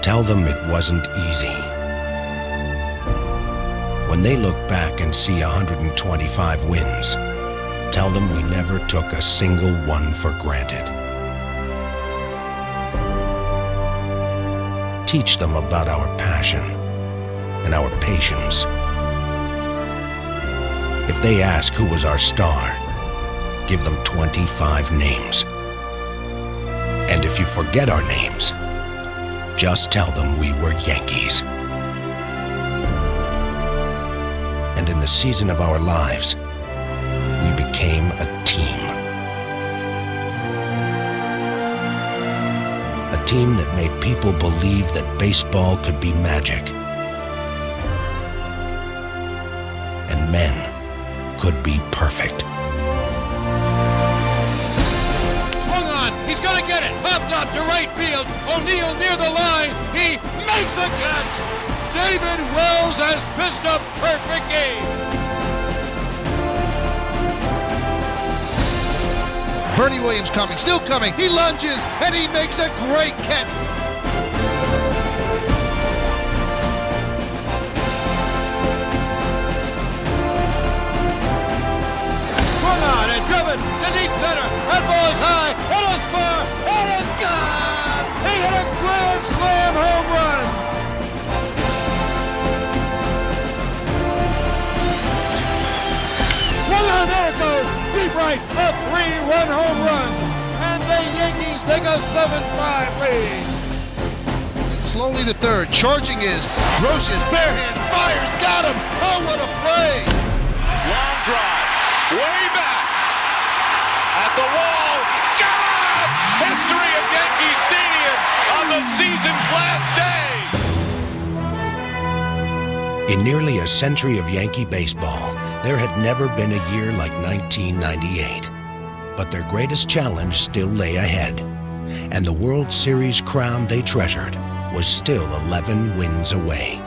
Tell them it wasn't easy. When they look back and see 125 wins, tell them we never took a single one for granted. Teach them about our passion and our patience. If they ask who was our star, give them 25 names. And if you forget our names, just tell them we were Yankees. And in the season of our lives, we became a team. A team that made people believe that baseball could be magic. And men could be perfect. Swung on, he's gonna get it, popped up to right field, O'Neill near the line, he makes the catch! David Wells has pitched a perfect game! Bernie Williams coming, still coming, he lunges, and he makes a great catch! Swung on and driven to deep center, that ball is high, it is far, it is gone! He hit a grand slam home run! Swung on, there it goes, deep right, a 3-run home run, and the Yankees take a 7-5 lead. And slowly to third, charging is Roche's bare hand, fires, got him! Oh, what a play! Long drive, way back, at the wall, got it! History of Yankee Stadium on the season's last day! In nearly a century of Yankee baseball, there had never been a year like 1998. But their greatest challenge still lay ahead, and the World Series crown they treasured was still 11 wins away.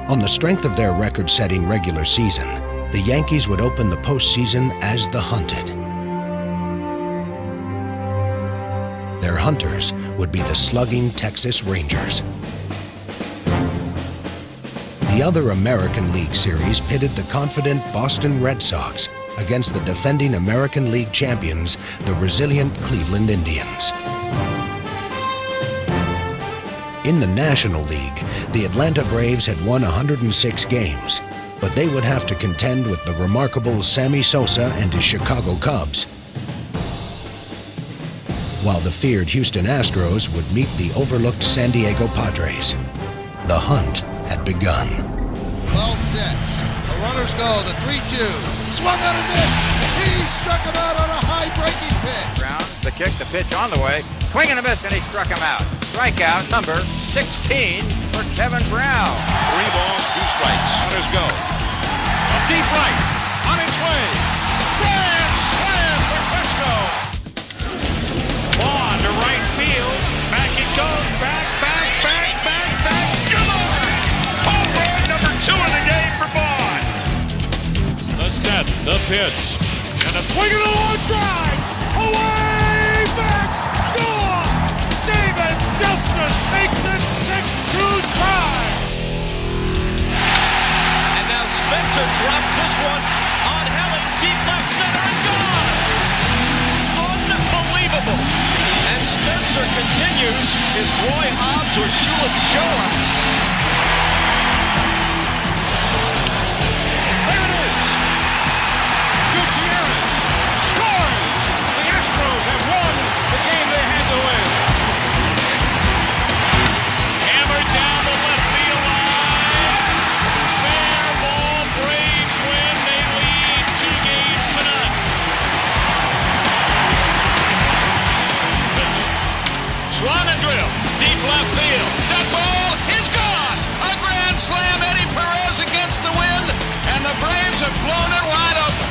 On the strength of their record-setting regular season, the Yankees would open the postseason as the hunted. Their hunters would be the slugging Texas Rangers. The other American League series pitted the confident Boston Red Sox against the defending American League champions, the resilient Cleveland Indians. In the National League, the Atlanta Braves had won 106 games, but they would have to contend with the remarkable Sammy Sosa and his Chicago Cubs, while the feared Houston Astros would meet the overlooked San Diego Padres. The hunt had begun. Well set. The runners go, the 3-2. Swung on and missed. He struck him out on a high breaking pitch. Brown, the kick, the pitch on the way. Swing and a miss, and he struck him out. Strikeout number 16 for Kevin Brown. 3 balls, 2 strikes. Runners go. Deep right, on its way. Grand slam for Fresno. Ball to right field. Back it goes. Back. Good! Home run number 2 of the game for Bond. The set, the pitch, and a swing and a long drive. Away back. Gone. David Justice makes it 6-2 tie. And now Spencer drops this one on Helling, deep left center and gone. Unbelievable. And Spencer continues his Roy Hobbs or Shoeless Joe out. There it is. Gutierrez scores. The Astros have won the game they had to win. Hammered down the left field line. Fair ball, Braves win. They lead 2 games to none. Swung and drill, deep left field. That ball is gone. A grand slam, Eddie Perez against the wind, and the Braves have blown it wide open.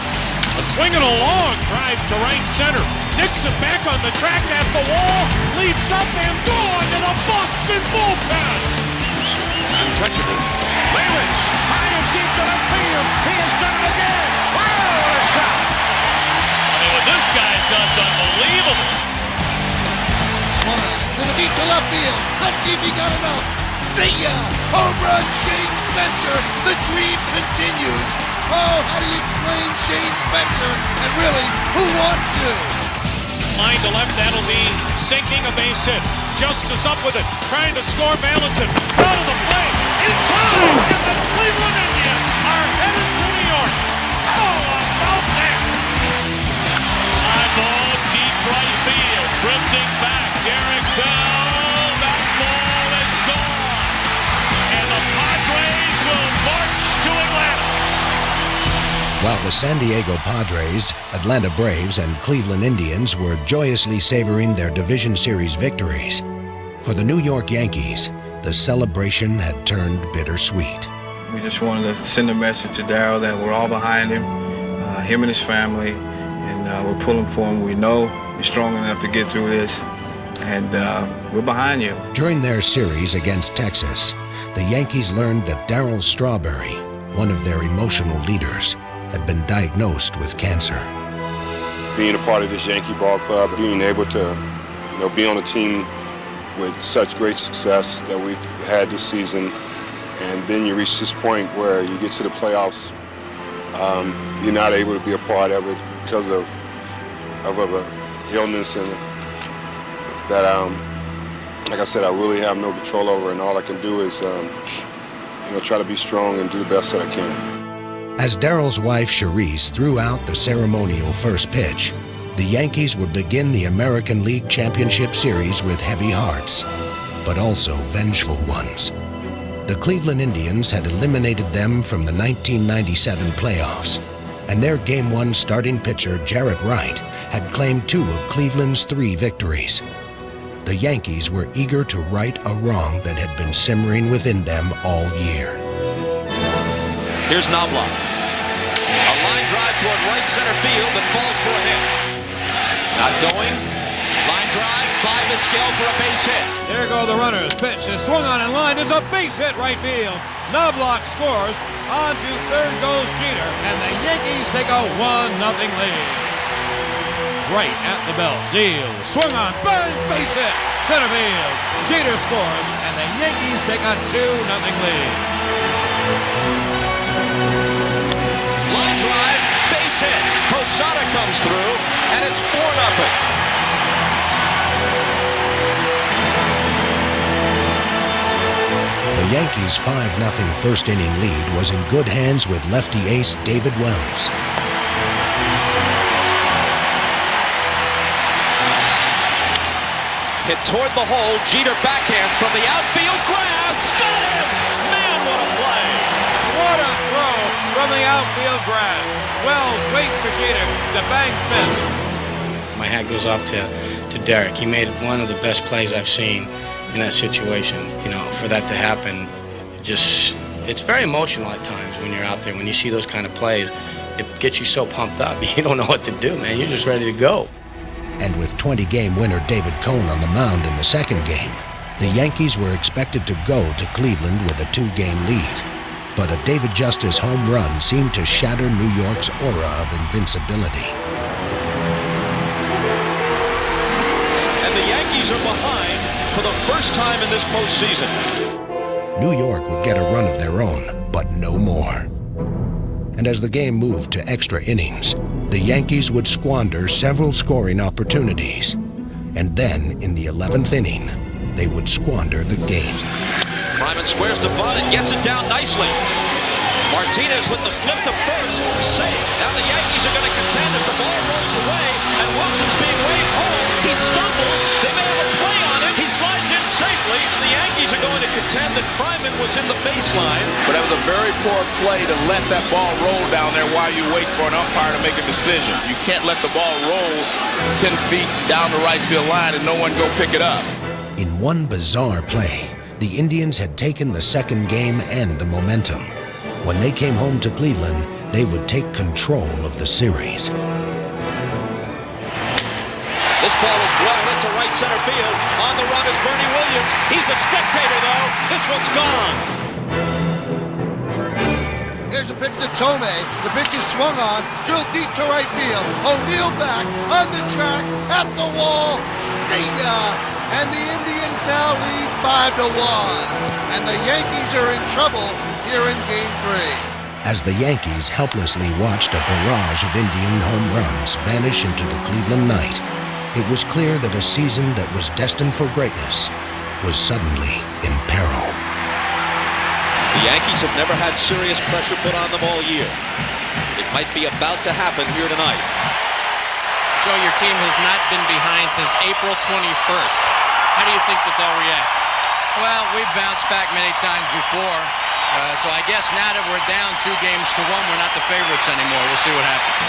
A swing and a long drive to right center. Nixon back on the track at the wall, leaps up and gone to the Boston bullpen. Untouchable. Leyritz, high and deep to the field. Let's see if he got enough. See ya! Home run, Shane Spencer. The dream continues. Oh, how do you explain Shane Spencer? And really, who wants to? Line to left, that'll be sinking a base hit. Justice up with it, trying to score. Valentin, out of the plate, in time, and the Cleveland Indians are headed to New York. How about that? High ball, deep right field, drifting back, Derek Bell, that ball is gone, and the Padres will march to Atlanta. While the San Diego Padres, Atlanta Braves, and Cleveland Indians were joyously savoring their division series victories, for the New York Yankees, the celebration had turned bittersweet. We just wanted to send a message to Darryl that we're all behind him and his family, and we're pulling for him. We know you're strong enough to get through this, and we're behind you. During their series against Texas, the Yankees learned that Darryl Strawberry, one of their emotional leaders, had been diagnosed with cancer. Being a part of this Yankee ball club, being able to, be on a team with such great success that we've had this season, and then you reach this point where you get to the playoffs, you're not able to be a part of it because of an illness, and that, like I said, I really have no control over, and all I can do is, try to be strong and do the best that I can. As Darryl's wife, Cherise, threw out the ceremonial first pitch, the Yankees would begin the American League Championship Series with heavy hearts, but also vengeful ones. The Cleveland Indians had eliminated them from the 1997 playoffs, and their Game 1 starting pitcher, Jarrett Wright, had claimed 2 of Cleveland's 3 victories. The Yankees were eager to right a wrong that had been simmering within them all year. Here's Knobloch. A line drive toward right center field that falls for a hit. Not going. Line drive by Vizquel for a base hit. There go the runners. Pitch is swung on in line. Is a base hit right field. Knobloch scores. On to third goes Jeter. And the Yankees take a 1-0 lead. Right at the belt. Deal. Swung on. Bang! Base hit. Center field. Jeter scores. And the Yankees take a 2-0 lead. Line drive, base hit. Posada comes through, and it's 4-0. The Yankees' 5-0 first inning lead was in good hands with lefty ace David Wells. Hit toward the hole, Jeter backhands from the outfield grass. Got him! Man, what a play! What a throw from the outfield grass. Wells waits for Jeter to bang fist. My hat goes off to Derek. He made one of the best plays I've seen in that situation. For that to happen, it's very emotional at times when you're out there. When you see those kind of plays, it gets you so pumped up. You don't know what to do, man. You're just ready to go. And with 20-game winner David Cone on the mound in the second game, the Yankees were expected to go to Cleveland with a 2-game lead. But a David Justice home run seemed to shatter New York's aura of invincibility. And the Yankees are behind for the first time in this postseason. New York would get a run of their own, but no more. And as the game moved to extra innings, the Yankees would squander several scoring opportunities. And then, in the 11th inning, they would squander the game. Fryman squares to Bunt and gets it down nicely. Martinez with the flip to first, safe. Now the Yankees are going to contend as the ball rolls away, and Wilson's being waved home. He stumbles. They may have a play on him. He slides in safely. The Yankees are going to contend that Fryman was in the baseline. But that was a very poor play to let that ball roll down there while you wait for an umpire to make a decision. You can't let the ball roll 10 feet down the right field line and no one go pick it up. In one bizarre play, the Indians had taken the second game and the momentum. When they came home to Cleveland, they would take control of the series. This ball is well into right center field. On the run is Bernie Williams. He's a spectator, though. This one's gone. Here's the pitch to Tomei. The pitch is swung on, drilled deep to right field. O'Neill back on the track, at the wall. See ya! and the Indians now lead 5-1. And the Yankees are in trouble here in Game 3. As the Yankees helplessly watched a barrage of Indian home runs vanish into the Cleveland night, it was clear that a season that was destined for greatness was suddenly in peril. The Yankees have never had serious pressure put on them all year. It might be about to happen here tonight. Joe, your team has not been behind since April 21st. How do you think that they'll react? Well, we've bounced back many times before. So I guess now that we're down 2-1, we're not the favorites anymore. We'll see what happens.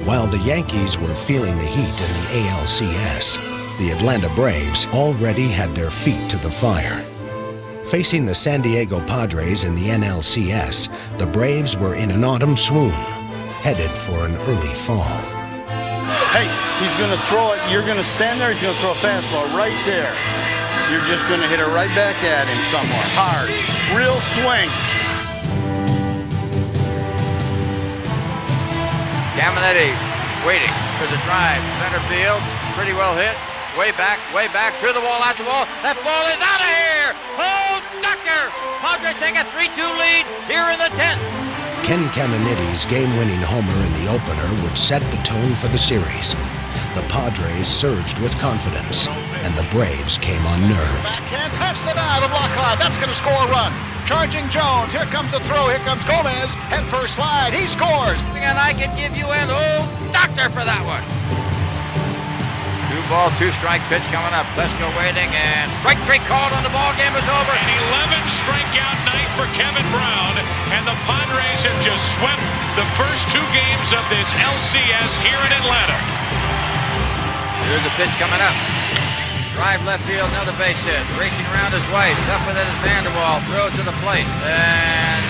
While the Yankees were feeling the heat in the ALCS, the Atlanta Braves already had their feet to the fire. Facing the San Diego Padres in the NLCS, the Braves were in an autumn swoon, headed for an early fall. Hey, he's going to throw it. You're going to stand there. He's going to throw a fastball right there. You're just going to hit it right back at him somewhere. Hard. Real swing. Caminetti waiting for the drive. Center field. Pretty well hit. Way back through the wall, at the wall. That ball is out of here. Oh, Doctor! Padres take a 3-2 lead here in the 10th. Ken Caminiti's game-winning homer in the opener would set the tone for the series. The Padres surged with confidence, and the Braves came unnerved. Backhand past the dive of Lockhart. That's going to score a run. Charging Jones. Here comes the throw. Here comes Gomez. Head first slide. He scores. And I can give you an old doctor for that one. 2-ball, 2-strike pitch coming up. Plesko waiting, and strike 3 called on the ball. Game is over. An 11-strikeout night for Kevin Brown, and the Padres have just swept the first 2 games of this LCS here in Atlanta. Here's the pitch coming up. Drive left field, another base hit. Racing around his wife, up with it is Vanderwall. Throws to the plate, and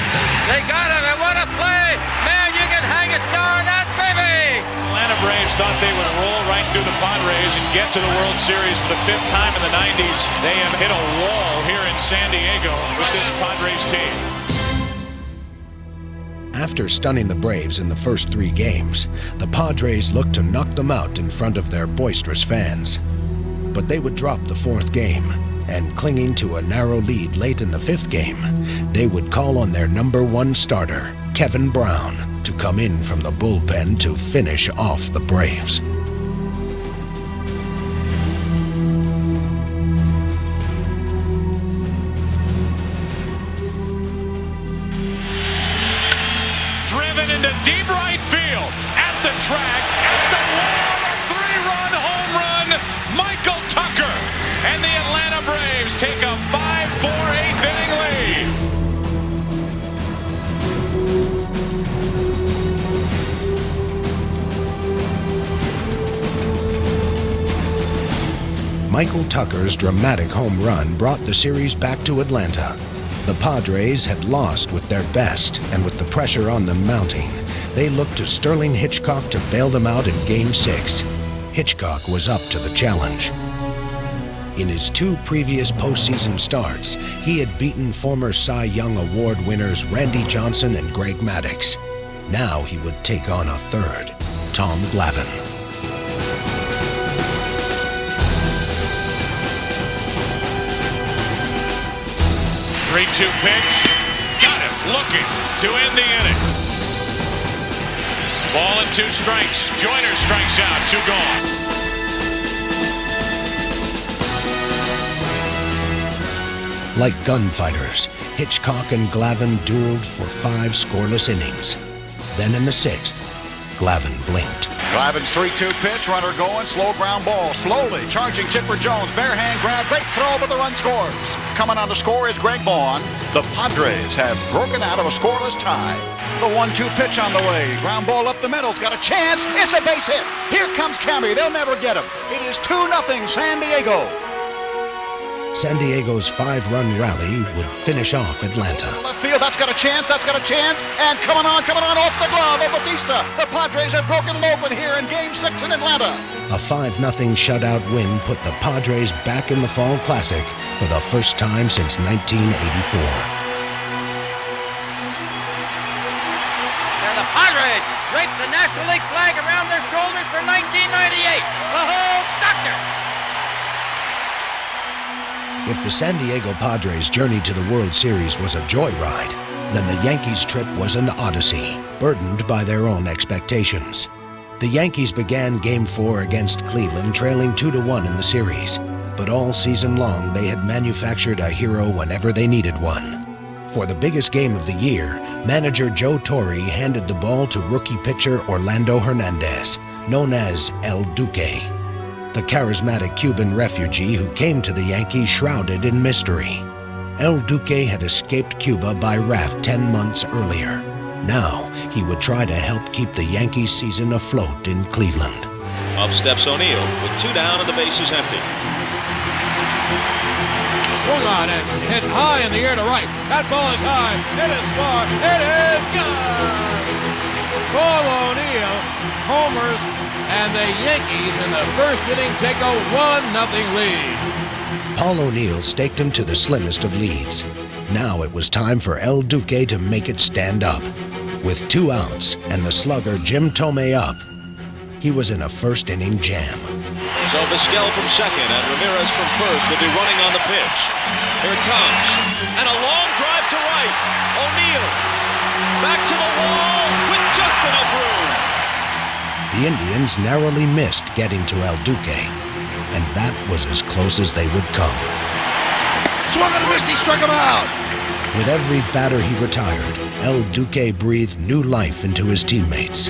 they got him. And what a play! Man, you can hang a star on that, baby! Atlanta Braves thought they would roll right through the Padres and get to the World Series for the 5th time in the 90s. They have hit a wall here in San Diego with this Padres team. After stunning the Braves in the first 3 games, the Padres looked to knock them out in front of their boisterous fans. But they would drop the 4th game, and clinging to a narrow lead late in the 5th game, they would call on their #1 starter, Kevin Brown, to come in from the bullpen to finish off the Braves. Driven into deep right field, at the track, at the wall, a 3-run home run, Michael Tucker, and the Atlanta Braves take a 5-4 8th-inning lead. Michael Tucker's dramatic home run brought the series back to Atlanta. The Padres had lost with their best, and with the pressure on them mounting, they looked to Sterling Hitchcock to bail them out in Game 6. Hitchcock was up to the challenge. In his 2 previous postseason starts, he had beaten former Cy Young Award winners Randy Johnson and Greg Maddux. Now he would take on a 3rd, Tom Glavine. 3-2 pitch. Got him looking to end the inning. Ball and 2 strikes. Joyner strikes out. 2 gone. Like gunfighters, Hitchcock and Glavine dueled for 5 scoreless innings. Then in the 6th, Glavine blinked. Glavine's 3-2 pitch, runner going, slow ground ball. Slowly charging Chipper Jones, bare hand grab, great throw, but the run scores. Coming on to score is Greg Vaughn. The Padres have broken out of a scoreless tie. The 1-2 pitch on the way. Ground ball up the middle's got a chance. It's a base hit. Here comes Cammy. They'll never get him. It is 2-0 San Diego. San Diego's 5-run rally would finish off Atlanta. Left field, that's got a chance, and coming on, off the glove of Batista. The Padres have broken it open here in Game 6 in Atlanta. A 5-0 shutout win put the Padres back in the Fall Classic for the first time since 1984. And the Padres drape the National League flag around their shoulders for 1998. The whole doctor. If the San Diego Padres' journey to the World Series was a joyride, then the Yankees' trip was an odyssey, burdened by their own expectations. The Yankees began Game 4 against Cleveland trailing 2-1 in the series, but all season long they had manufactured a hero whenever they needed one. For the biggest game of the year, manager Joe Torre handed the ball to rookie pitcher Orlando Hernandez, known as El Duque, the charismatic Cuban refugee who came to the Yankees shrouded in mystery. El Duque had escaped Cuba by raft 10 months earlier. Now, he would try to help keep the Yankees season afloat in Cleveland. Up steps O'Neill with 2 down and the bases empty. Swung on and hit high in the air to right. That ball is high. It is far. It is gone. Paul O'Neill homers, and the Yankees in the first inning take a 1-0 lead. Paul O'Neill staked him to the slimmest of leads. Now it was time for El Duque to make it stand up. With 2 outs and the slugger Jim Thome up, he was in a first-inning jam. So Vizquel from second and Ramirez from first will be running on the pitch. Here it comes. And a long drive to right. O'Neill back to the wall with just enough room. The Indians narrowly missed getting to El Duque, and that was as close as they would come. Swung and missed, he struck him out. With every batter he retired, El Duque breathed new life into his teammates.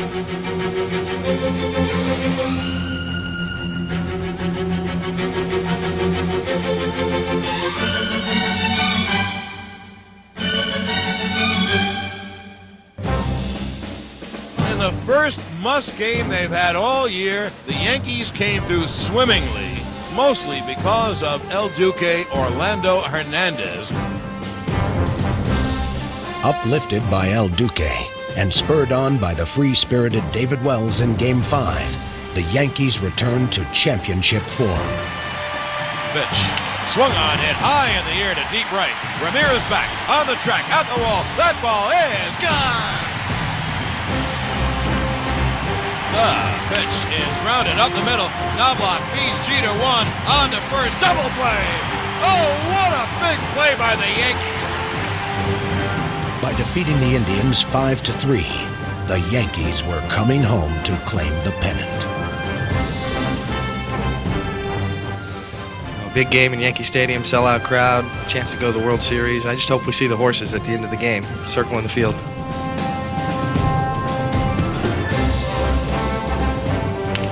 In the first must game they've had all year, the Yankees came through swimmingly, mostly because of El Duque Orlando Hernandez. Uplifted by El Duque and spurred on by the free-spirited David Wells in Game 5, the Yankees returned to championship form. Pitch. Swung on, hit high in the air to deep right. Ramirez back, on the track, at the wall. That ball is gone! The pitch is grounded up the middle. Knobloch feeds Jeter 1, on to first, double play! Oh, what a big play by the Yankees! By defeating the Indians 5-3, the Yankees were coming home to claim the pennant. Big game in Yankee Stadium, sellout crowd, chance to go to the World Series. I just hope we see the horses at the end of the game, circling the field.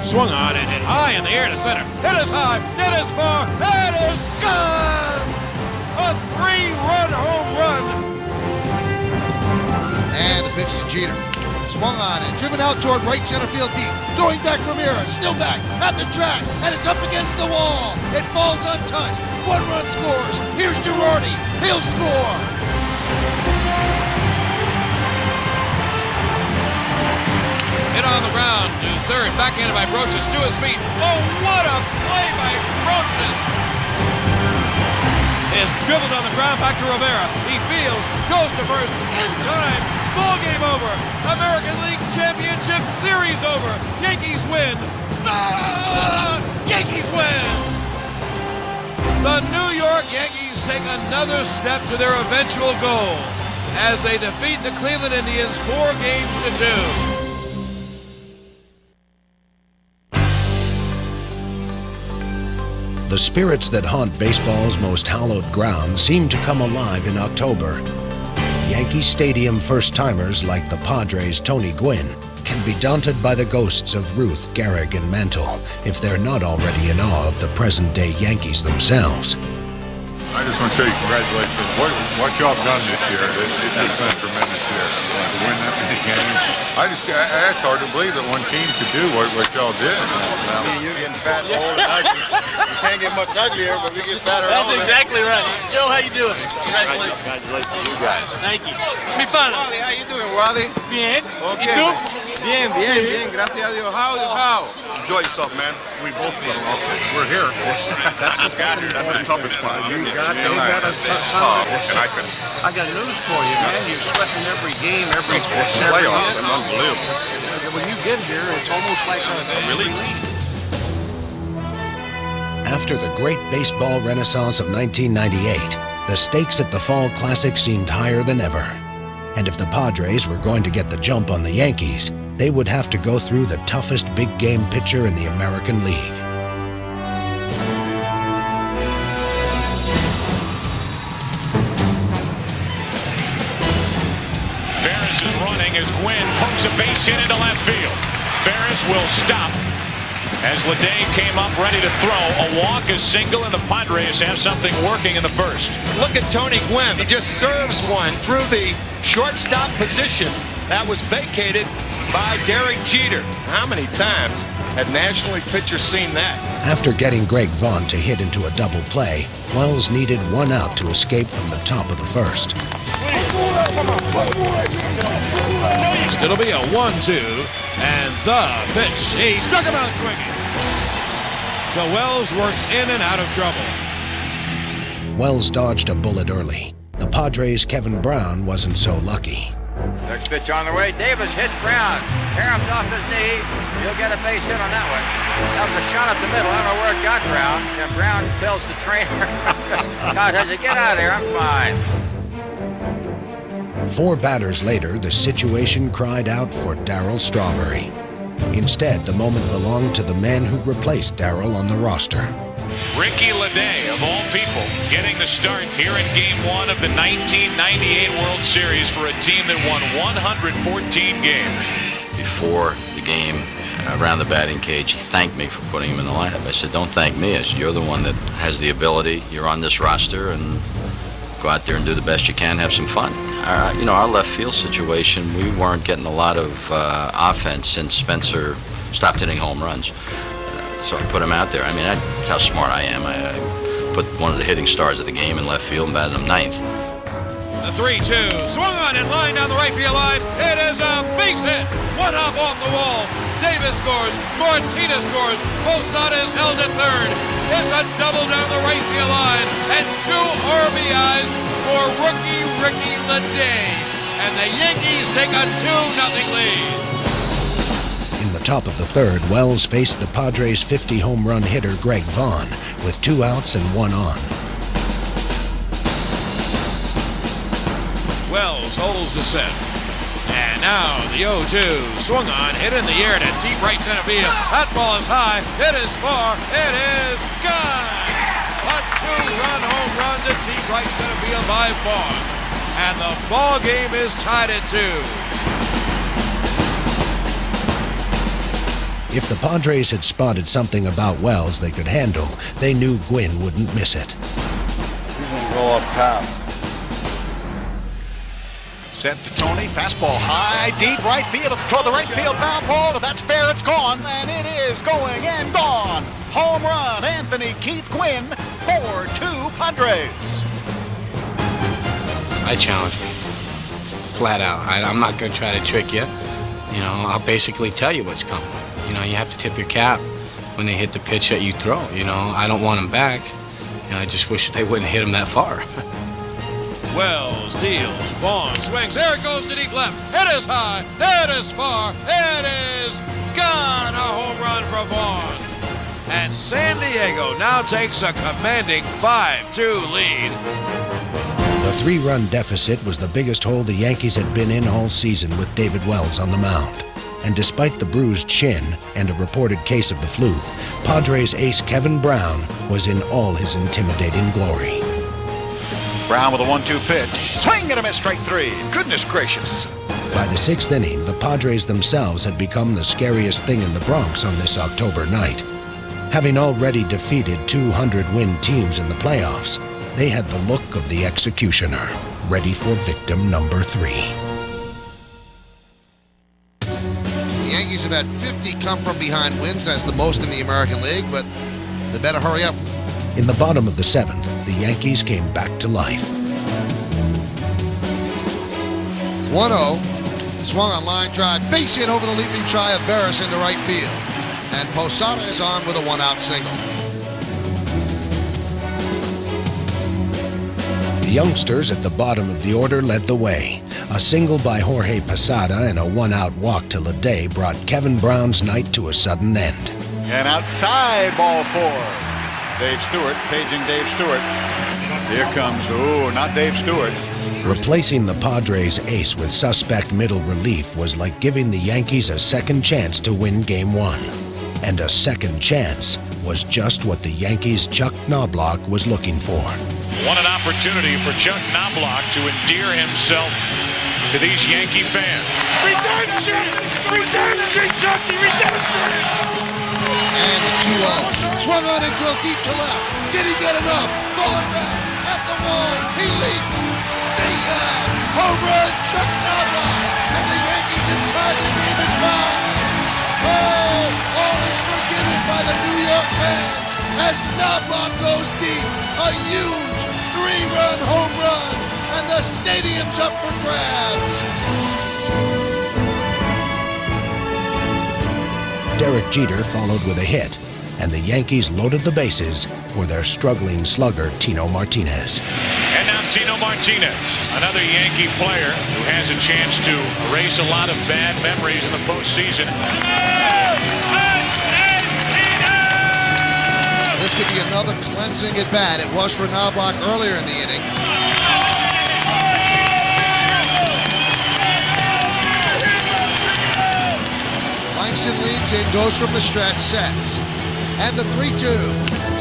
Swung on and hit high in the air to center. It is high, it is far, it is gone! A 3-run home run! And the pitch to Jeter. Swung on and driven out toward right center field deep. Throwing back Ramirez, still back at the track, and it's up against the wall. It falls untouched. 1 run scores. Here's Girardi. He'll score. Hit on the ground to third, backhanded by Brosius to his feet. Oh, what a play by Brosius! Is dribbled on the ground back to Rivera. He fields, goes to first, in time. Ball game over. American League Championship Series over. Yankees win. Yankees win. The New York Yankees take another step to their eventual goal as they defeat the Cleveland Indians 4-2. The spirits that haunt baseball's most hallowed ground seem to come alive in October. Yankee Stadium first-timers like the Padres' Tony Gwynn can be daunted by the ghosts of Ruth, Gehrig, and Mantle if they're not already in awe of the present-day Yankees themselves. I just want to tell you congratulations. What y'all have done this year, it's just been a tremendous year. To win that many games, that's hard to believe that one team could do what y'all did. You're getting fat and old and ugly. You can't get much uglier, but we get fatter and older. That's exactly right. Joe, how you doing? Congratulations. Congratulations to you guys. Thank you. Mi pana. Wally, how you doing, Wally? Bien. Okay. ¿Y tú? Bien, gracias a Dios. How? Enjoy yourself, man. We both will. Okay. We're here. That's the toughest spot. You got us tough. I got news for you, man. You're sweating every game, every playoffs. Unbelievable. When you get here, it's almost like a relief. After the great baseball renaissance of 1998, the stakes at the Fall Classic seemed higher than ever. And if the Padres were going to get the jump on the Yankees, they would have to go through the toughest big game pitcher in the American League. Veras is running as Gwynn pokes a base hit into left field. Veras will stop as Leday came up ready to throw. A walk, a single, and the Padres have something working in the first. Look at Tony Gwynn. He just serves one through the shortstop position that was vacated by Derek Jeter. How many times have National League pitchers seen that? After getting Greg Vaughn to hit into a double play, Wells needed one out to escape from the top of the first. It'll be a 1-2, and the pitch. He struck him out swinging. So Wells works in and out of trouble. Wells dodged a bullet early. The Padres' Kevin Brown wasn't so lucky. Next pitch on the way. Davis hits Brown. Harem's off his knee. He'll get a base hit on that one. That was a shot up the middle. I don't know where it got Brown. And Brown tells the trainer, God, has it, get out of here. I'm fine. 4 batters later, the situation cried out for Darryl Strawberry. Instead, the moment belonged to the man who replaced Darryl on the roster. Ricky Leday, of all people, getting the start here in Game 1 of the 1998 World Series for a team that won 114 games. Before the game, around the batting cage, he thanked me for putting him in the lineup. I said, don't thank me. I said, you're the one that has the ability. You're on this roster, and go out there and do the best you can, have some fun. Our left field situation, we weren't getting a lot of offense since Spencer stopped hitting home runs. So I put him out there. I mean, that's how smart I am. I put one of the hitting stars of the game in left field and batted him ninth. The 3-2, swung on in line down the right field line. It is a base hit. One hop off the wall. Davis scores. Martinez scores. Posada is held at third. It's a double down the right field line. And 2 RBIs for rookie Ricky Leday. And the Yankees take a 2-0 lead. In the top of the third, Wells faced the Padres' 50-home run hitter Greg Vaughn with 2 outs and 1 on. Wells holds the set. And now the 0-2. Swung on, hit in the air to deep right center field. That ball is high. It is far. It is gone. A 2-run home run to deep right center field by Vaughn. And the ball game is tied at 2. If the Padres had spotted something about Wells they could handle, they knew Gwynn wouldn't miss it. He's going to go up top. Set to Tony, fastball high, deep right field, throw the right field foul ball, that's fair, it's gone, and it is going and gone. Home run, Anthony Keith Gwynn, 4-2 Padres. I challenge me, flat out. I'm not going to try to trick you. I'll basically tell you what's coming. You have to tip your cap when they hit the pitch that you throw. I don't want them back. I just wish they wouldn't hit them that far. Wells deals. Vaughn swings. There it goes to deep left. It is high. It is far. It is gone. A home run for Vaughn. And San Diego now takes a commanding 5-2 lead. The 3-run deficit was the biggest hole the Yankees had been in all season with David Wells on the mound. And despite the bruised chin and a reported case of the flu, Padres ace Kevin Brown was in all his intimidating glory. Brown with a 1-2 pitch. Swing and a miss, strike 3. Goodness gracious. By the 6th inning, the Padres themselves had become the scariest thing in the Bronx on this October night. Having already defeated 200-win teams in the playoffs, they had the look of the executioner, ready for victim number 3. The Yankees have had 50 come-from-behind wins. That's the most in the American League, but they better hurry up. In the bottom of the 7th, the Yankees came back to life. 1-0. Swung on line drive. Base hit over the leaping try of Veras into right field. And Posada is on with a 1-out single. The youngsters at the bottom of the order led the way. A single by Jorge Posada and a 1-out walk to Leday brought Kevin Brown's night to a sudden end. And outside, ball 4. Dave Stewart, paging Dave Stewart. Here comes, not Dave Stewart. Replacing the Padres' ace with suspect middle relief was like giving the Yankees a second chance to win Game 1. And a second chance was just what the Yankees' Chuck Knobloch was looking for. What an opportunity for Chuck Knobloch to endear himself to these Yankee fans. Redemption! Redemption, Chucky! Redemption! And the 2-0. Swung on and drilled deep to left. Did he get enough? Falling back at the wall. He leaps. See ya! Home run, Chuck Knobloch. And the Yankees have tied the game at 5. Oh, all is forgiven by the New York fans as Knobloch goes deep. A huge 3-run home run. And the stadium's up for grabs. Derek Jeter followed with a hit, and the Yankees loaded the bases for their struggling slugger Tino Martinez. And now Tino Martinez, another Yankee player who has a chance to erase a lot of bad memories in the postseason. This could be another cleansing at bat. It was for Knobloch earlier in the inning. Langston leads in, goes from the stretch, sets. And the 3-2.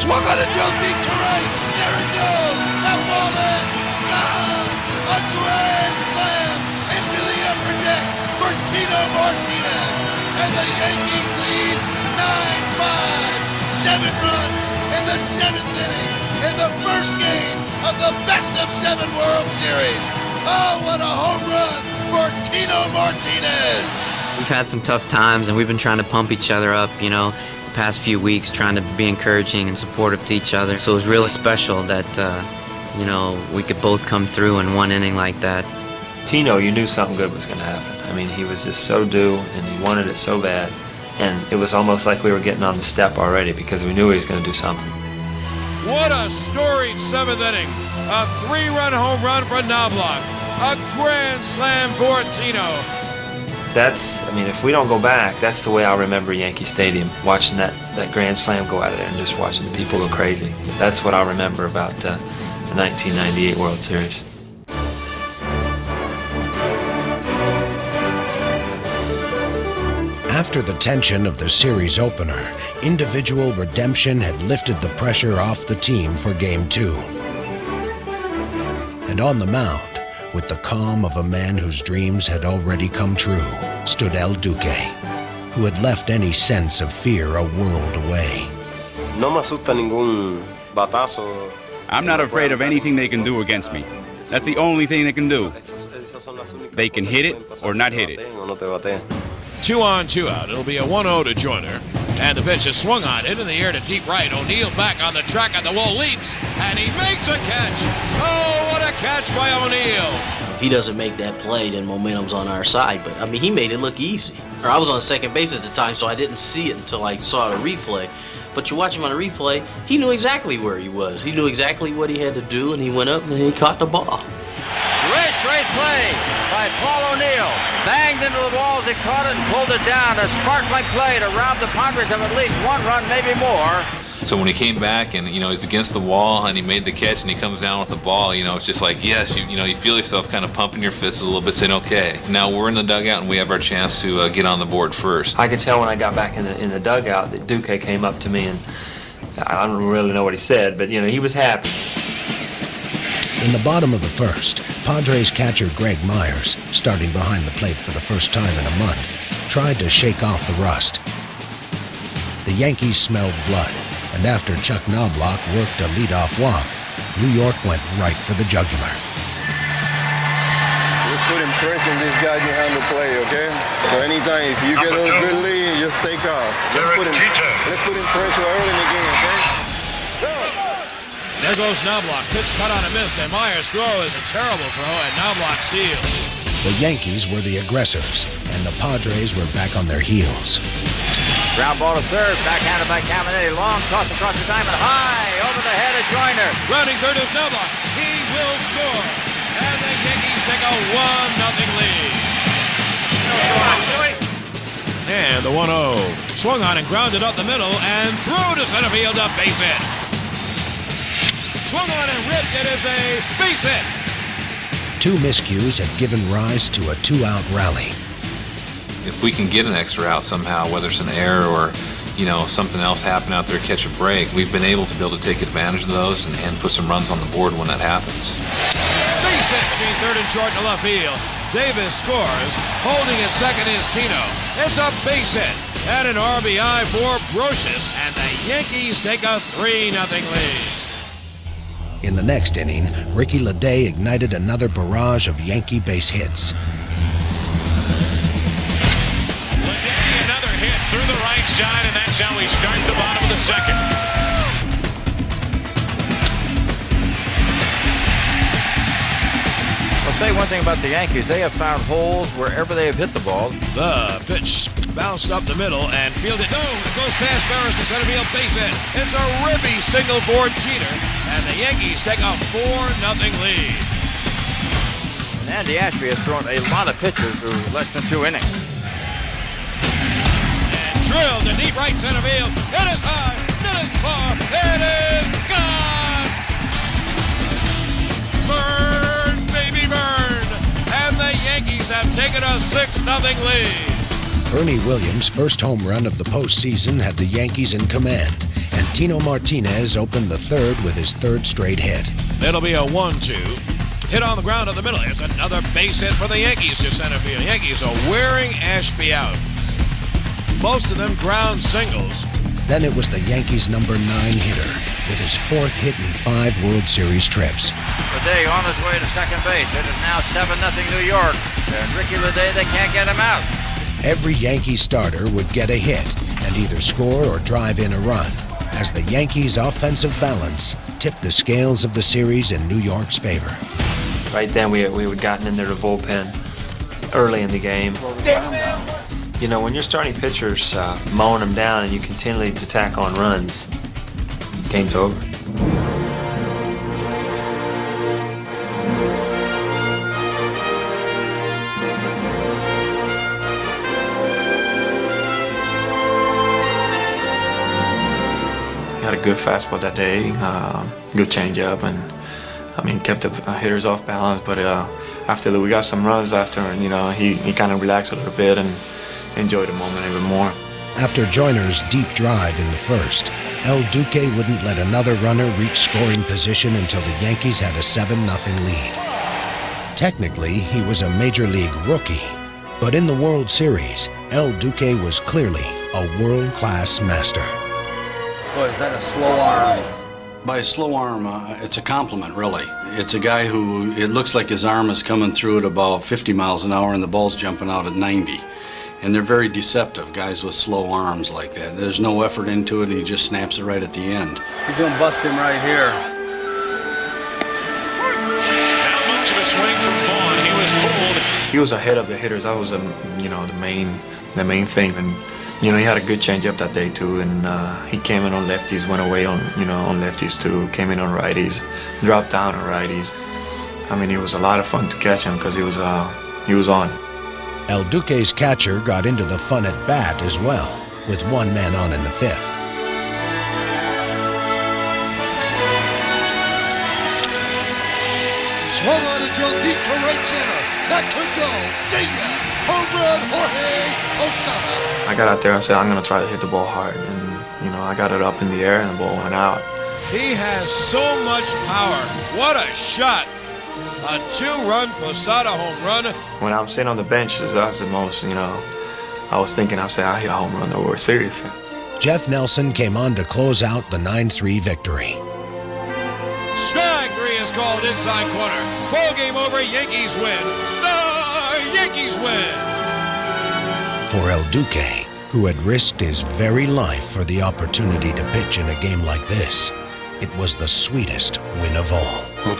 Swung on a drill deep to right. There it goes. That ball is gone. A grand slam into the upper deck for Tino Martinez. And the Yankees lead 9-5. 7 runs in the 7th inning in the first game of the Best of 7 World Series. Oh, what a home run for Tino Martinez. We've had some tough times, and we've been trying to pump each other up, the past few weeks, trying to be encouraging and supportive to each other. So it was really special that, we could both come through in one inning like that. Tino, you knew something good was going to happen. I mean, he was just so due, and he wanted it so bad. And it was almost like we were getting on the step already because we knew he was going to do something. What a storied 7th inning. A 3-run home run for Knobloch. A grand slam for Tino. If we don't go back, that's the way I'll remember Yankee Stadium, watching that grand slam go out of there and just watching the people go crazy. That's what I'll remember about the 1998 World Series. After the tension of the series opener, individual redemption had lifted the pressure off the team for Game 2. And on the mound, with the calm of a man whose dreams had already come true, stood El Duque, who had left any sense of fear a world away. I'm not afraid of anything they can do against me. That's the only thing they can do. They can hit it or not hit it. 2 on, 2 out. It'll be a 1-0 to Joyner. And the pitch is swung on, hit in the air to deep right. O'Neill back on the track at the wall, leaps, and he makes a catch. Oh, what a catch by O'Neill. If he doesn't make that play, then momentum's on our side. But, he made it look easy. Or I was on second base at the time, so I didn't see it until I saw the replay. But you watch him on the replay, he knew exactly where he was. He knew exactly what he had to do, and he went up and he caught the ball. Great play by Paul O'Neill. Banged into the walls, he caught it and pulled it down. A sparkling play to rob the Padres of at least 1 run, maybe more. So when he came back and, he's against the wall and he made the catch and he comes down with the ball, it's just like, yes, you feel yourself kind of pumping your fists a little bit, saying, okay, now we're in the dugout and we have our chance to get on the board first. I could tell when I got back in the dugout that Duque came up to me, and I don't really know what he said, but, he was happy. In the bottom of the first, Padres catcher Greg Myers, starting behind the plate for the first time in a month, tried to shake off the rust. The Yankees smelled blood, and after Chuck Knobloch worked a leadoff walk, New York went right for the jugular. Let's put him pressure on this guy behind the plate, okay? So anytime, if you get a good lead, just take off. Let's put him pressure early in the game, okay? There goes Knobloch. Pitch cut on a miss. And Myers' throw is a terrible throw, and Knobloch steals. The Yankees were the aggressors, and the Padres were back on their heels. Ground ball to third, backhanded by Caminiti. Long toss across the diamond, high over the head of Joyner. Rounding third is Knobloch. He will score, and the Yankees take a 1-0 lead. And the 1-0. Swung on and grounded up the middle and through to center field, a base hit. Swung on and ripped. It is a base hit. Two miscues had given rise to a two-out rally. If we can get an extra out somehow, whether it's an error or something else happen out there, catch a break, we've been able to take advantage of those and put some runs on the board when that happens. Base hit between third and short to left field. Davis scores. Holding at second is Tino. It's a base hit and an RBI for Brocious, and the Yankees take a 3-0 lead. In the next inning, Ricky Leday ignited another barrage of Yankee base hits. Leday, another hit through the right side, and that's how we start the bottom of the second. I'll say one thing about the Yankees. They have found holes wherever they have hit the ball. The pitch bounced up the middle and fielded. No, it goes past Ferris to center field, base hit. It's a ribby single for Jeter, and the Yankees take a 4-0 lead. And Andy Ashby has thrown a lot of pitches through less than 2 innings. And drilled to deep right center field. It is high, it is far, it is gone! Burn, baby, burn! And the Yankees have taken a 6-0 lead. Ernie Williams' first home run of the postseason had the Yankees in command, and Tino Martinez opened the third with his third straight hit. It'll be a 1-2. Hit on the ground in the middle. It's another base hit for the Yankees to center field. Yankees are wearing Ashby out. Most of them ground singles. Then it was the Yankees' number 9 hitter, with his 4th hit in 5 World Series trips. Leday on his way to second base. It is now 7-0 New York. And Ricky Leday, they can't get him out. Every Yankee starter would get a hit and either score or drive in a run, as the Yankees' offensive balance tipped the scales of the series in New York's favor. Right then, we had gotten into the bullpen early in the game. When you're starting pitchers mowing them down and you continually to tack on runs, game's over. Had a good fastball that day, good changeup, and kept the hitters off balance. But after that, we got some runs after, and he kind of relaxed a little bit and enjoyed the moment even more. After Joyner's deep drive in the first, El Duque wouldn't let another runner reach scoring position until the Yankees had a 7-0 lead. Technically, he was a major league rookie, but in the World Series, El Duque was clearly a world-class master. Boy, is that a slow arm? By a slow arm, it's a compliment, really. It's a guy who, it looks like his arm is coming through at about 50 miles an hour and the ball's jumping out at 90. And they're very deceptive, guys with slow arms like that. There's no effort into it, and he just snaps it right at the end. He's going to bust him right here. Not much of a swing from Vaughn. He was fooled. He was ahead of the hitters. That was the main thing. And he had a good changeup that day too. And he came in on lefties, went away on lefties too. Came in on righties, dropped down on righties. It was a lot of fun to catch him because he was on. El Duque's catcher got into the fun at bat as well, with 1 man on in the 5th. Swung on and drilled deep to right center. That could go. See ya! Home run, Jorge Osana. I got out there and said, I'm going to try to hit the ball hard. And, I got it up in the air and the ball went out. He has so much power. What a shot. A 2-run Posada home run. When I'm sitting on the bench, that's the most, I was thinking, I'll hit a home run in the World Series. Jeff Nelson came on to close out the 9-3 victory. Strike 3 is called inside corner. Ball game over. Yankees win. The Yankees win. For El Duque, who had risked his very life for the opportunity to pitch in a game like this, it was the sweetest win of all. I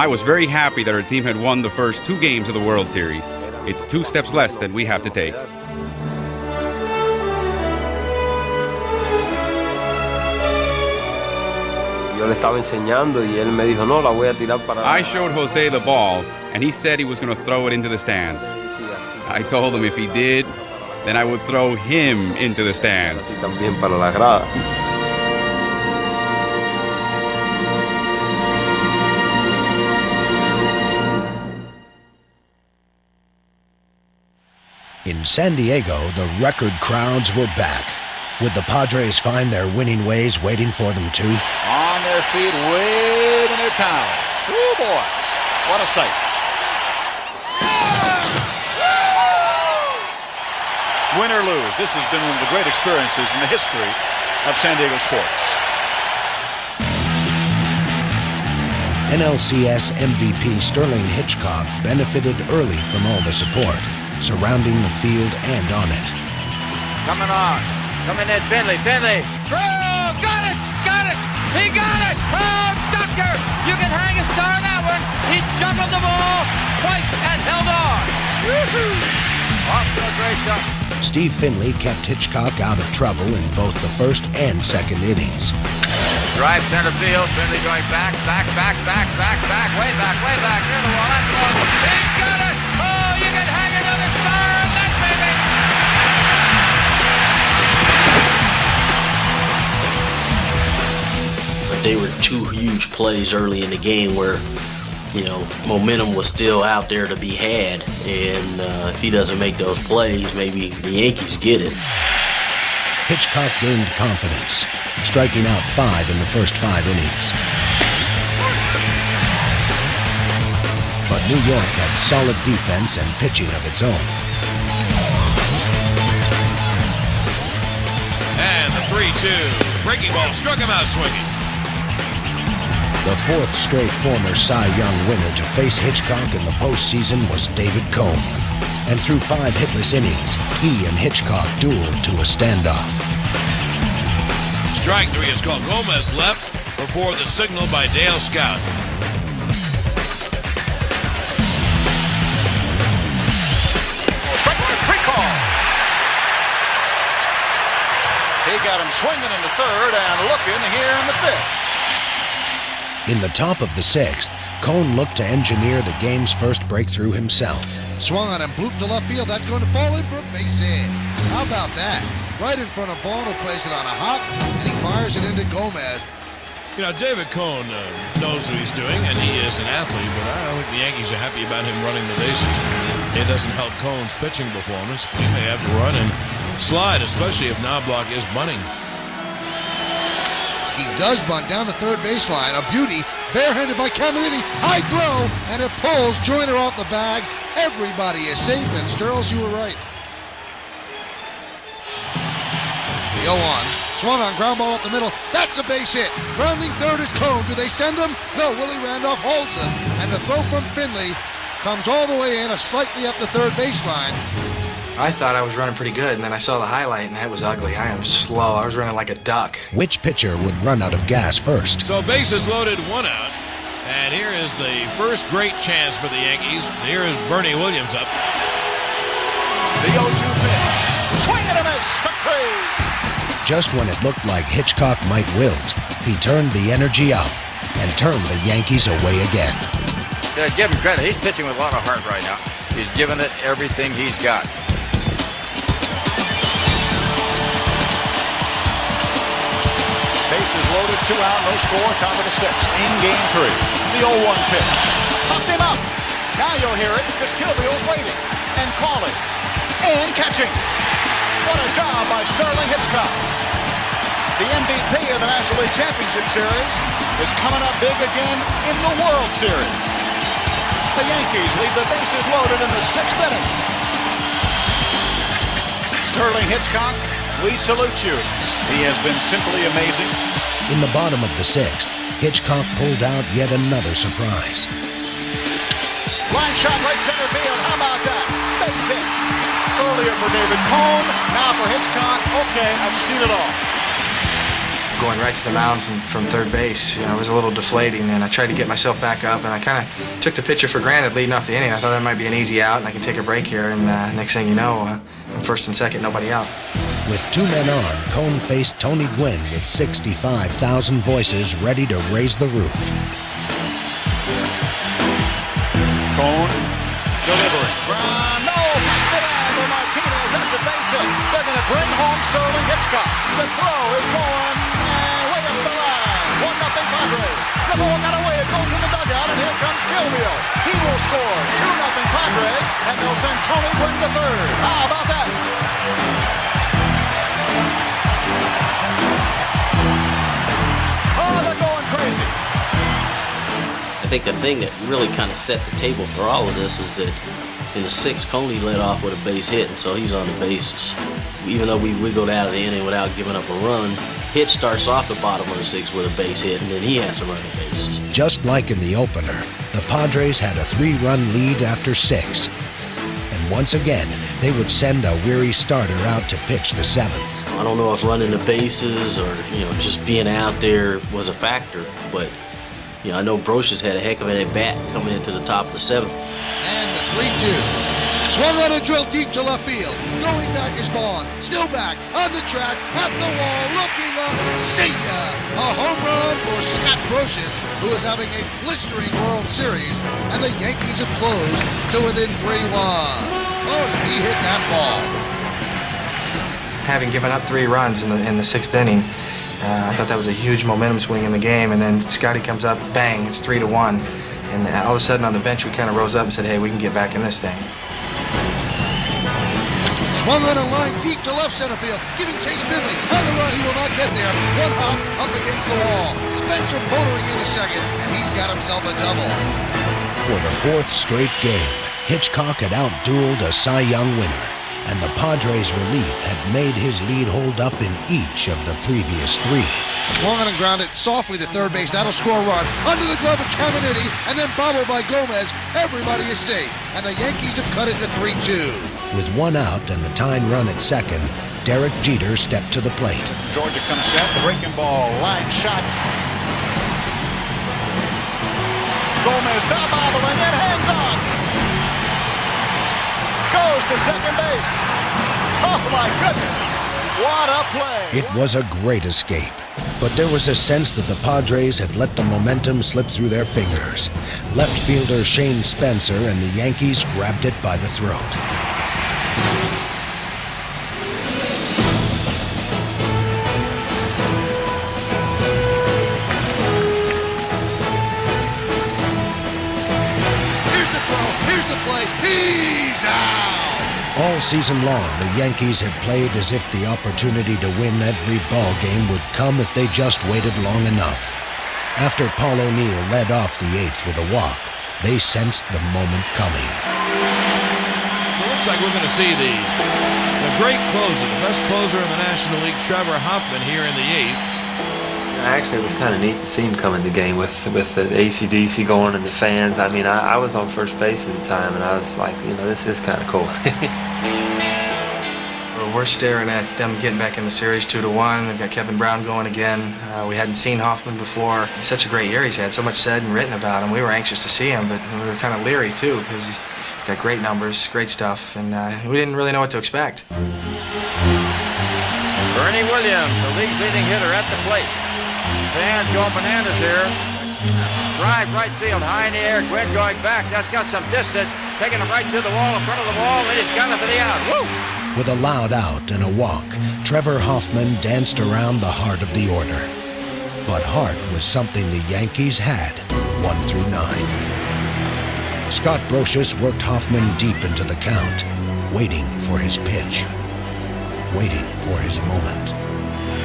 was very happy that our team had won the first 2 games of the World Series. It's 2 steps less than we have to take. I showed Jose the ball, and he said he was going to throw it into the stands. I told him if he did, then I would throw him into the stands. In San Diego, the record crowds were back. Would the Padres find their winning ways waiting for them too? On their feet, waving their towels. Oh boy, what a sight. Win or lose, this has been one of the great experiences in the history of San Diego sports. NLCS MVP Sterling Hitchcock benefited early from all the support surrounding the field and on it. Coming on. Coming in, Finley. Throw! Got it! He got it! Oh, Doctor! You can hang a star on that one. He juggled the ball twice and held on. Woo-hoo! Off to a great start. Steve Finley kept Hitchcock out of trouble in both the first and second innings. Drive center field. Finley going back, way back, near the wall. That's the wall. He's got it! Oh, you can hang another star on that, baby! But they were two huge plays early in the game where, you know, momentum was still out there to be had. And if he doesn't make those plays, maybe the Yankees get it. Hitchcock gained confidence, striking out 5 in the first 5 innings. But New York had solid defense and pitching of its own. And the 3-2. Breaking ball struck him out swinging. The 4th straight former Cy Young winner to face Hitchcock in the postseason was David Cone. And through 5 hitless innings, he and Hitchcock dueled to a standoff. Strike 3 is called. Gomez left before the signal by Dale Scout. Strike 3 call. He got him swinging in the 3rd and looking here in the 5th. In the top of the 6th, Cone looked to engineer the game's first breakthrough himself. Swung on and blooped to left field. That's going to fall in for a base hit. How about that? Right in front of Vaughn, who plays it on a hop, and he fires it into Gomez. You know, David Cone knows what he's doing, and he is an athlete, but I don't think the Yankees are happy about him running the bases. It doesn't help Cone's pitching performance. He may have to run and slide, especially if Knobloch is bunting. He does bunt down the third baseline. A beauty, barehanded by Caminiti. High throw, and it pulls Joyner off the bag. Everybody is safe, and Sterles, you were right. The 0-1. Swung on, ground ball up the middle. That's a base hit. Rounding third is Cone. Do they send him? No, Willie Randolph holds him. And the throw from Finley comes all the way in, slightly up the third baseline. I thought I was running pretty good, and then I saw the highlight, and that was ugly. I am slow. I was running like a duck. Which pitcher would run out of gas first? So bases loaded, 1 out. And here is the first great chance for the Yankees. Here is Bernie Williams up. The 0-2 pitch. Swing and a miss. Struck 3. Just when it looked like Hitchcock might wilt, he turned the energy up and turned the Yankees away again. Yeah, give him credit. He's pitching with a lot of heart right now. He's giving it everything he's got. Bases loaded, 2 out, no score, top of the 6th. In game 3. The 0-1 pitch. Popped him up. Now you'll hear it because Kilbeel's waiting and calling and catching. What a job by Sterling Hitchcock. The MVP of the National League Championship Series is coming up big again in the World Series. The Yankees leave the bases loaded in the 6th inning. Sterling Hitchcock, we salute you. He has been simply amazing. In the bottom of the 6th, Hitchcock pulled out yet another surprise. Line shot right center field. How about that? Base hit. Earlier for David Cone, now for Hitchcock. Okay, I've seen it all. Going right to the mound from third base, you know, it was a little deflating, and I tried to get myself back up, and I kind of took the pitcher for granted leading off the inning. I thought that might be an easy out, and I can take a break here, and next thing you know, first and second, nobody out. With 2 men on, Cone faced Tony Gwynn with 65,000 voices ready to raise the roof. Cone delivering. No, Castellano Martinez, that's a base hit. They're going to bring home Sterling Hitchcock. The throw is going way up the line. 1-0 Padres. The ball got away. It goes in the dugout, and here comes Kilbeel. He will score. 2-0 Padres. and they'll send Tony Gwynn to third. How about that? Oh, they're going crazy. I think the thing that really kind of set the table for all of this is that in the sixth, Coney led off with a base hit, and so he's on the bases. Even though we wiggled out of the inning without giving up a run, Hitch starts off the bottom of the sixth with a base hit, and then he has to run the bases. Just like in the opener, the Padres had a 3-run lead after 6. And once again, they would send a weary starter out to pitch the 7th. I don't know if running the bases or, just being out there was a factor, but, I know Brocious had a heck of an at-bat coming into the top of the 7th. And the 3-2. Swung on a drill deep to left field. Going back is Vaughn. Still back. On the track. At the wall. Looking up. See ya! A home run for Scott Brocious, who is having a blistering World Series. And the Yankees have closed to within 3-1. Oh, did he hit that ball. Having given up 3 runs in the 6th inning, I thought that was a huge momentum swing in the game. And then Scotty comes up, bang, it's 3-1. And all of a sudden on the bench, we kind of rose up and said, hey, we can get back in this thing. Swung on a line deep to left center field, giving Chase Finley on the run. He will not get there. One hop up against the wall. Spencer motoring into second, and he's got himself a double. For the 4th straight game, Hitchcock had outdueled a Cy Young winner, and the Padres' relief had made his lead hold up in each of the previous 3. Swung on and grounded softly to third base. That'll score a run. Under the glove of Caminiti, and then bobbled by Gomez. Everybody is safe, and the Yankees have cut it to 3-2. With 1 out and the tying run at second, Derek Jeter stepped to the plate. Georgia comes set, breaking ball, line shot. Gomez now bobbling and hands on. Goes to second base. Oh my goodness, what a play. It was a great escape, but there was a sense that the Padres had let the momentum slip through their fingers. Left fielder Shane Spencer and the Yankees grabbed it by the throat. All season long, the Yankees had played as if the opportunity to win every ball game would come if they just waited long enough. After Paul O'Neill led off the 8th with a walk, they sensed the moment coming. So it looks like we're going to see the great closer, the best closer in the National League, Trevor Hoffman, here in the 8th. Actually, it was kind of neat to see him come in the game with the AC/DC going and the fans. I mean, I was on first base at the time, and I was like, this is kind of cool. We're staring at them getting back in the series 2-1. They've got Kevin Brown going again. We hadn't seen Hoffman before. He's such a great year. He's had so much said and written about him. We were anxious to see him, but we were kind of leery too because he's got great numbers, great stuff, and we didn't really know what to expect. Bernie Williams, the league's leading hitter, at the plate. Fans going bananas here. Drive right field, high in the air. Gwynn going back. That's got some distance. Taking him right to the wall, in front of the wall, and he's got it for the out. Woo! With a loud out and a walk, Trevor Hoffman danced around the heart of the order. But heart was something the Yankees had, 1 through 9. Scott Brocious worked Hoffman deep into the count, waiting for his pitch, waiting for his moment.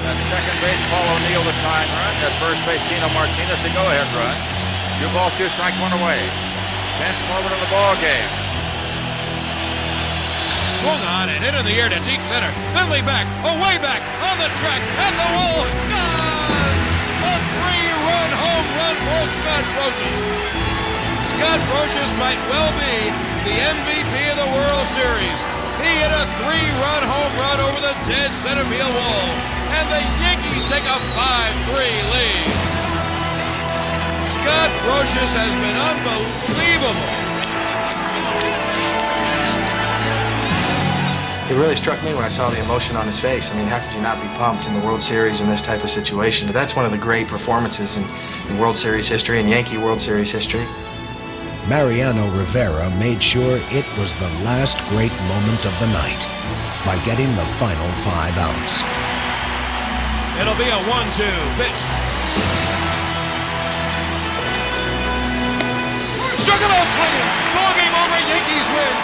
At second base, Paul O'Neill, the tying run. At first base, Tino Martinez, the go-ahead run. 2 balls, 2 strikes, 1 away. Chance forward in the ball game. Swung on and hit in the air to deep center. Finley back, away back, on the track, at the wall. Gone! A 3-run home run for Scott Brocious. Scott Brocious might well be the MVP of the World Series. He hit a 3-run home run over the dead center field wall. And the Yankees take a 5-3 lead. Scott Brocious has been unbelievable. It really struck me when I saw the emotion on his face. I mean, how could you not be pumped in the World Series in this type of situation? But that's one of the great performances in World Series history and Yankee World Series history. Mariano Rivera made sure it was the last great moment of the night by getting the final 5 outs. It'll be a 1-2 pitch. Struck him out swinging. Ball game over. Yankees win.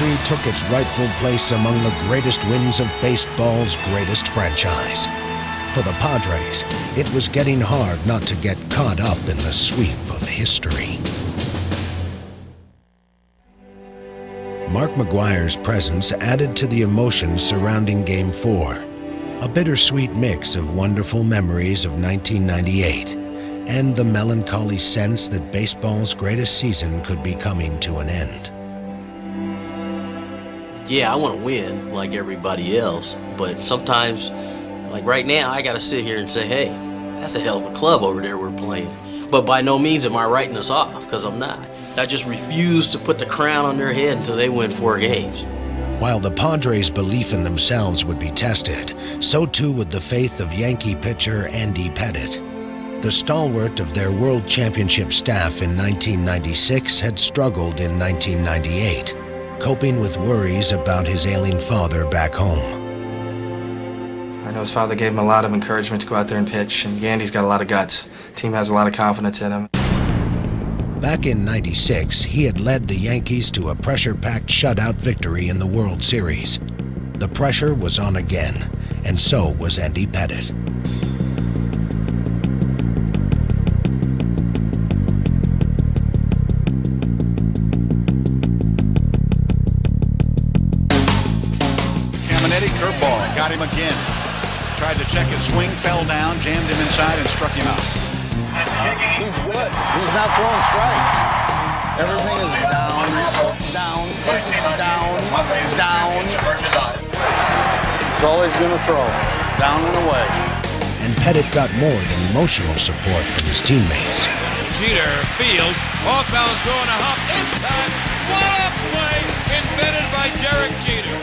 victory took its rightful place among the greatest wins of baseball's greatest franchise. For the Padres, it was getting hard not to get caught up in the sweep of history. Mark McGwire's presence added to the emotion surrounding Game 4, a bittersweet mix of wonderful memories of 1998 and the melancholy sense that baseball's greatest season could be coming to an end. Yeah, I want to win like everybody else, but sometimes, like right now, I got to sit here and say, hey, that's a hell of a club over there we're playing. But by no means am I writing us off, because I'm not. I just refuse to put the crown on their head until they win 4 games. While the Padres' belief in themselves would be tested, so too would the faith of Yankee pitcher Andy Pettitte. The stalwart of their World Championship staff in 1996 had struggled in 1998, coping with worries about his ailing father back home. I know his father gave him a lot of encouragement to go out there and pitch, and Yandy's got a lot of guts. The team has a lot of confidence in him. Back in '96, he had led the Yankees to a pressure-packed shutout victory in the World Series. The pressure was on again, and so was Andy Pettitte. Caminetti, curveball, got him again. Tried to check his swing, fell down, jammed him inside, and struck him out. He's good. He's not throwing strikes. Everything is down, down, down. It's all he's going to throw, down and away. And Pettitte got more than emotional support from his teammates. Jeter fields, off-balance throw and a hop in time. What a play invented by Derek Jeter.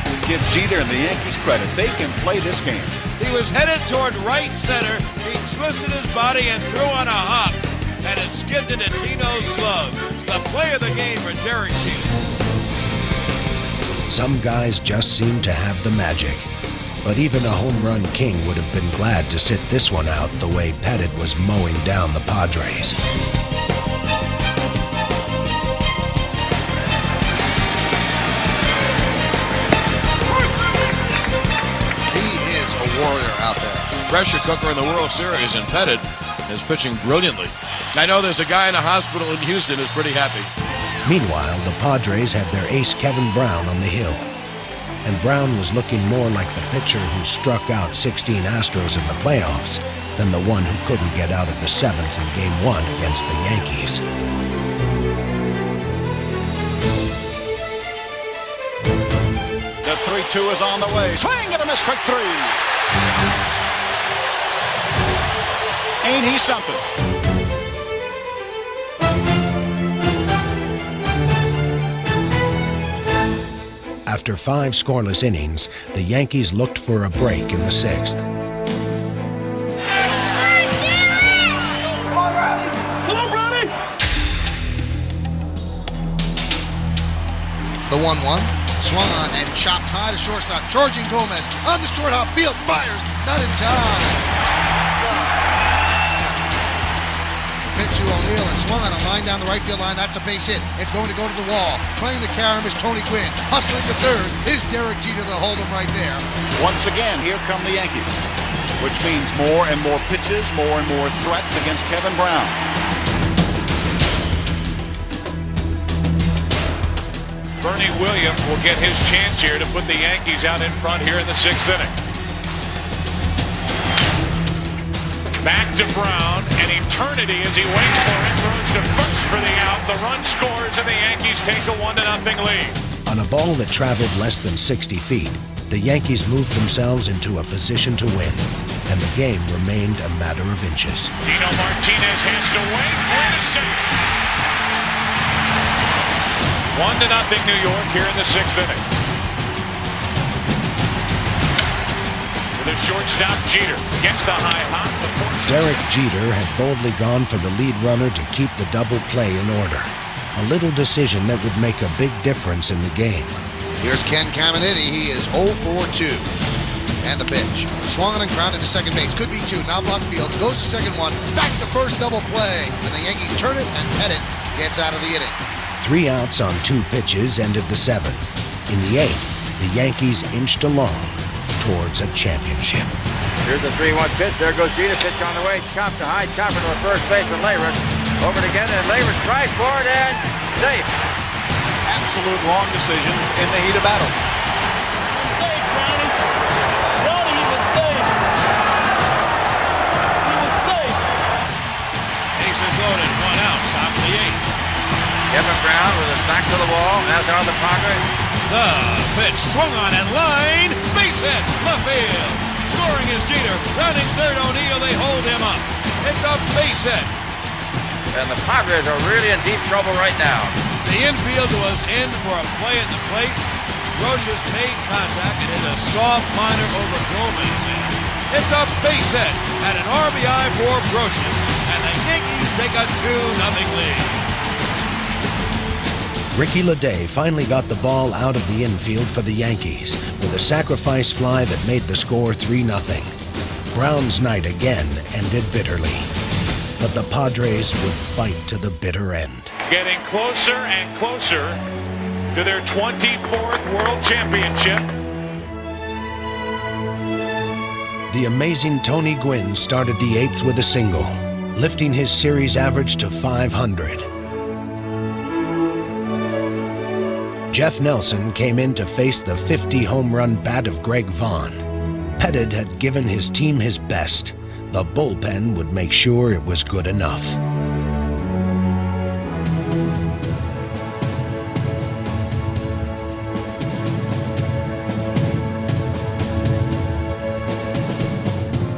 Let's give Jeter and the Yankees credit. They can play this game. He was headed toward right center. He twisted his body and threw on a hop, and it skipped into Tino's glove. The play of the game for Derek Jeter. Some guys just seem to have the magic. But even a home run king would have been glad to sit this one out the way Pettitte was mowing down the Padres. Warrior out there. Pressure cooker in the World Series, and Pettitte is pitching brilliantly. I know there's a guy in a hospital in Houston who's pretty happy. Meanwhile, the Padres had their ace Kevin Brown on the hill. And Brown was looking more like the pitcher who struck out 16 Astros in the playoffs than the one who couldn't get out of the 7th in Game 1 against the Yankees. The 3-2 is on the way. Swing and a miss, strike 3. Ain't he something? After 5 scoreless innings, the Yankees looked for a break in the 6th. The 1-1. Swung on and chopped high to shortstop. Charging Gomez on the short hop field. Fires. Not in time. Pitch to O'Neill and swung on a line down the right field line. That's a base hit. It's going to go to the wall. Playing the carom is Tony Gwynn. Hustling to third is Derek Jeter to hold him right there. Once again, here come the Yankees, which means more and more pitches, more and more threats against Kevin Brown. Bernie Williams will get his chance here to put the Yankees out in front here in the 6th inning. Back to Brown, an eternity as he waits for it, throws to first for the out. The run scores and the Yankees take a 1-0 lead. On a ball that traveled less than 60 feet, the Yankees moved themselves into a position to win, and the game remained a matter of inches. Tino Martinez has to wait. Wait a second. 1-0 New York here in the 6th inning. With a shortstop, Jeter against the high hop. Derek Jeter had boldly gone for the lead runner to keep the double play in order. A little decision that would make a big difference in the game. Here's Ken Caminetti. He is 0 for 2. And the pitch. Swung on and grounded to second base. Could be 2. Now block fields. Goes to second one. Back to first double play. And the Yankees turn it, and Pettitte gets out of the inning. 3 outs on 2 pitches ended the 7th. In the 8th, the Yankees inched along towards a championship. Here's the 3-1 pitch. There goes Jeter. Pitch on the way. Chop to high. Chopper to the first baseman, Leyritz. Over it again, and Leyritz tries for it and safe. Absolute wrong decision in the heat of battle. Safe, Brownie. Brownie, he was safe. He was safe. Bases loaded, 1 out, top of the 8th. Kevin Brown with his back to the wall, as are the Padres. The pitch swung on and line, base hit, left field. Scoring is Jeter, rounding third O'Neill, they hold him up. It's a base hit. And the Padres are really in deep trouble right now. The infield was in for a play at the plate. Roches made contact and hit a soft liner over Gomez's head. It's a base hit and an RBI for Roches, and the Yankees take a 2-0 lead. Ricky Leday finally got the ball out of the infield for the Yankees with a sacrifice fly that made the score 3-0. Brown's night again ended bitterly, but the Padres would fight to the bitter end. Getting closer and closer to their 24th World Championship. The amazing Tony Gwynn started the 8th with a single, lifting his series average to 500. Jeff Nelson came in to face the 50-home run bat of Greg Vaughn. Pettit had given his team his best. The bullpen would make sure it was good enough.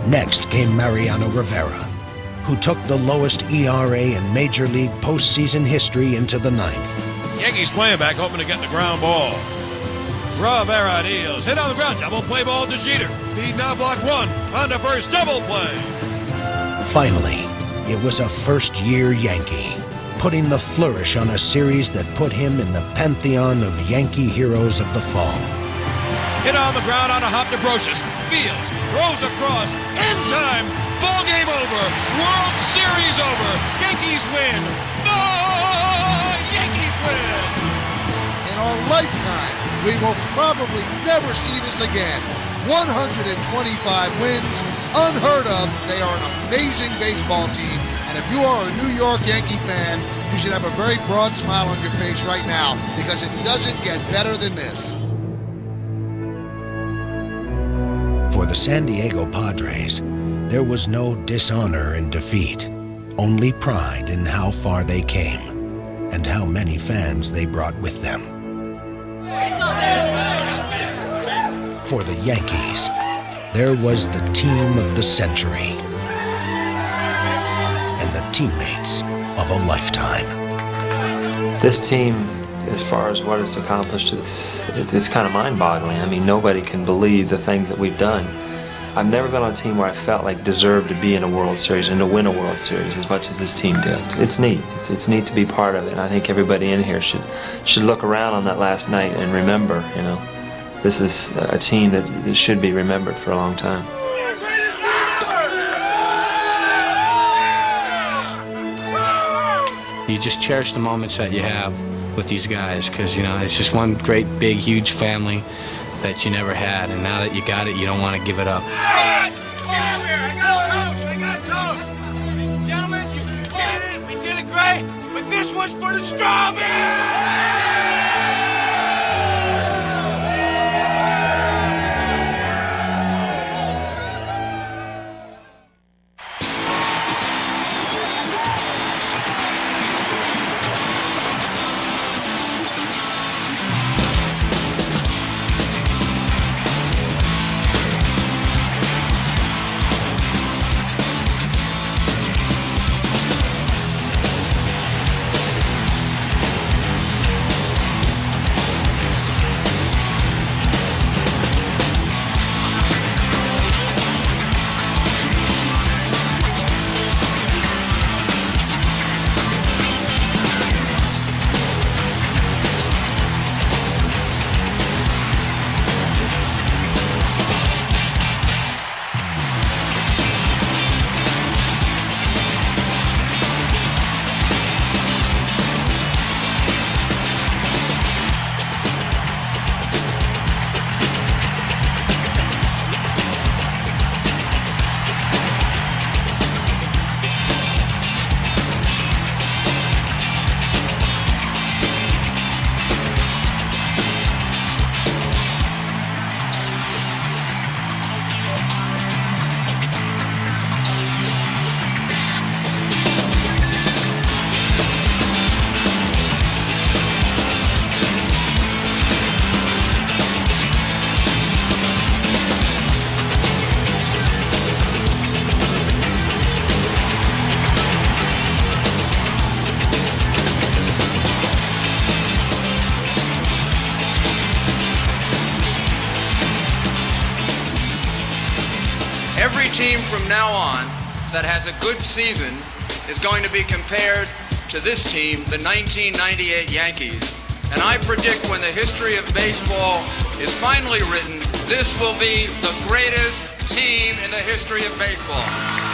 Next came Mariano Rivera, who took the lowest ERA in Major League postseason history into the 9th. Yankees playing back, hoping to get the ground ball. Rivera deals, hit on the ground, double play ball to Jeter. Feed now block 1, on to first, double play. Finally, it was a first-year Yankee, putting the flourish on a series that put him in the pantheon of Yankee heroes of the fall. Hit on the ground on a hop to Roches. Fields, throws across, end time, ball game over, World Series over, Yankees win, the Yankees win! In our lifetime, we will probably never see this again. 125 wins, unheard of. They are an amazing baseball team, and if you are a New York Yankee fan, you should have a very broad smile on your face right now, because it doesn't get better than this. For the San Diego Padres, there was no dishonor in defeat, only pride in how far they came and how many fans they brought with them. For the Yankees, there was the team of the century and the teammates of a lifetime. This team, as far as what it's accomplished, it's kind of mind-boggling. I mean, nobody can believe the things that we've done. I've never been on a team where I felt like deserved to be in a World Series and to win a World Series as much as this team did. It's neat. It's neat to be part of it. And I think everybody in here should look around on that last night and remember, you know, this is a team that should be remembered for a long time. You just cherish the moments that you have with these guys, because, you know, it's just one great, big, huge family that you never had, and now that you got it, you don't want to give it up. I got toast. Gentlemen, you did it. We did it great, but this one's for the strawberry. Every team from now on that has a good season is going to be compared to this team, the 1998 Yankees. And I predict when the history of baseball is finally written, this will be the greatest team in the history of baseball.